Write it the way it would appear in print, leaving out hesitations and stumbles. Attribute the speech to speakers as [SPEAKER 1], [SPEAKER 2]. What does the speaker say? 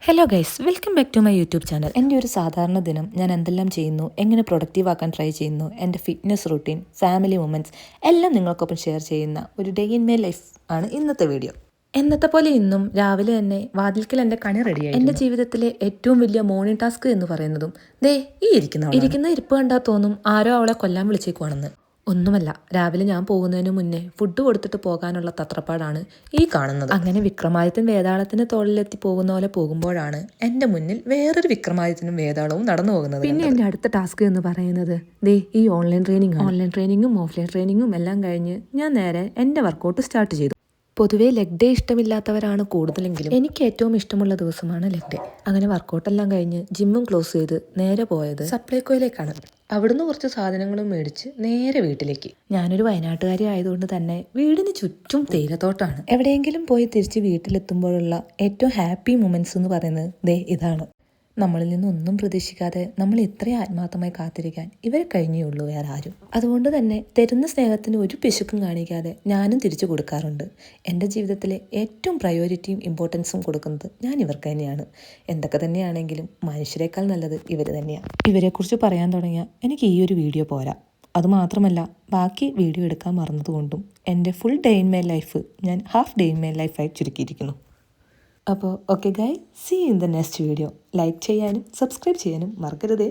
[SPEAKER 1] Hello guys, welcome back to my YouTube channel. എൻ്റെ ഒരു സാധാരണ ദിനം ഞാൻ എന്തെല്ലാം ചെയ്യുന്നു, എങ്ങനെ പ്രൊഡക്റ്റീവ് ആക്കാൻ ട്രൈ ചെയ്യുന്നു, എൻ്റെ ഫിറ്റ്നസ് റൂട്ടീൻ, ഫാമിലി മൊമെൻറ്റ്സ് എല്ലാം നിങ്ങൾക്കൊപ്പം ഷെയർ ചെയ്യുന്ന ഒരു ഡേ ഇൻ മൈ ലൈഫ് ആണ് ഇന്നത്തെ വീഡിയോ. എന്നത്തെ പോലെ ഇന്നും രാവിലെ തന്നെ വാതിൽക്കൽ എൻ്റെ കണി റെഡിയായി. എൻ്റെ ജീവിതത്തിലെ ഏറ്റവും വലിയ മോർണിംഗ് ടാസ്ക് എന്ന് പറയുന്നതും ദേ ഈ ഇരിക്കുന്ന ഇരിപ്പ് കണ്ടാൽ തോന്നും ആരോ അവളെ കൊല്ലാൻ വിളിച്ചേക്കുവാണെന്ന്. ഒന്നുമല്ല, രാവിലെ ഞാൻ പോകുന്നതിന് മുന്നേ ഫുഡ് കൊടുത്തിട്ട് പോകാനുള്ള തത്രപ്പാടാണ് ഈ കാണുന്നത്. അങ്ങനെ വിക്രമാദിത്യൻ വേതാളത്തിന് തോളിലെത്തി പോകുന്ന പോലെ പോകുമ്പോഴാണ് എൻ്റെ മുന്നിൽ വേറൊരു വിക്രമാദിത്യനും വേതാളവും നടന്നു പോകുന്നത്. പിന്നെ എൻ്റെ അടുത്ത ടാസ്ക് എന്ന് പറയുന്നത് ദേ ഈ ഓൺലൈൻ ട്രെയിനിങ്ങും ഓഫ്ലൈൻ ട്രെയിനിങ്ങും എല്ലാം കഴിഞ്ഞ് ഞാൻ നേരെ എൻ്റെ വർക്കൗട്ട് സ്റ്റാർട്ട് ചെയ്തു. പൊതുവേ ലെഗ് ഡേ ഇഷ്ടമില്ലാത്തവരാണ് കൂടുതലെങ്കിലും എനിക്ക് ഏറ്റവും ഇഷ്ടമുള്ള ദിവസമാണ് ലെഗ് ഡേ. അങ്ങനെ വർക്കൗട്ടെല്ലാം കഴിഞ്ഞ് ജിമ്മും ക്ലോസ് ചെയ്ത് നേരെ പോയത് സപ്ലൈകോയിലേക്കാണ്. അവിടുന്ന് കുറച്ച് സാധനങ്ങളും മേടിച്ച് നേരെ വീട്ടിലേക്ക്. ഞാനൊരു വയനാട്ടുകാരി ആയതുകൊണ്ട് തന്നെ വീടിന് ചുറ്റും തേയിലത്തോട്ടാണ്. എവിടെയെങ്കിലും പോയി തിരിച്ച് വീട്ടിലെത്തുമ്പോഴുള്ള ഏറ്റവും ഹാപ്പി മൊമെന്റ്സ് എന്ന് പറയുന്നത് ദേ ഇതാണ്. നമ്മളിൽ നിന്നൊന്നും പ്രതീക്ഷിക്കാതെ നമ്മൾ ഇത്രയും ആത്മാർത്ഥമായി കാത്തിരിക്കാൻ ഇവരെ കഴിഞ്ഞേ ഉള്ളൂ വേറെ ആരും. അതുകൊണ്ട് തന്നെ തരുന്ന സ്നേഹത്തിന് ഒരു പിശുക്കും കാണിക്കാതെ ഞാനും തിരിച്ചു കൊടുക്കാറുണ്ട്. എൻ്റെ ജീവിതത്തിലെ ഏറ്റവും പ്രയോറിറ്റിയും ഇമ്പോർട്ടൻസും കൊടുക്കുന്നത് ഞാൻ ഇവർക്ക് തന്നെയാണ്. എന്തൊക്കെ തന്നെയാണെങ്കിലും മനുഷ്യരെക്കാൾ നല്ലത് ഇവർ തന്നെയാണ്. ഇവരെക്കുറിച്ച് പറയാൻ തുടങ്ങിയാൽ എനിക്ക് ഈ ഒരു വീഡിയോ പോരാ. അതുമാത്രമല്ല, ബാക്കി വീഡിയോ എടുക്കാൻ മറന്നതുകൊണ്ടും എൻ്റെ full day in my life ഞാൻ ഹാഫ് ഡേ ഇൻ മൈ ലൈഫായി ചുരുക്കിയിരിക്കുന്നു. അപ്പോൾ okay guys, see in the next video. Like ചെയ്യാനും സബ്സ്ക്രൈബ് ചെയ്യാനും മറക്കരുതേ.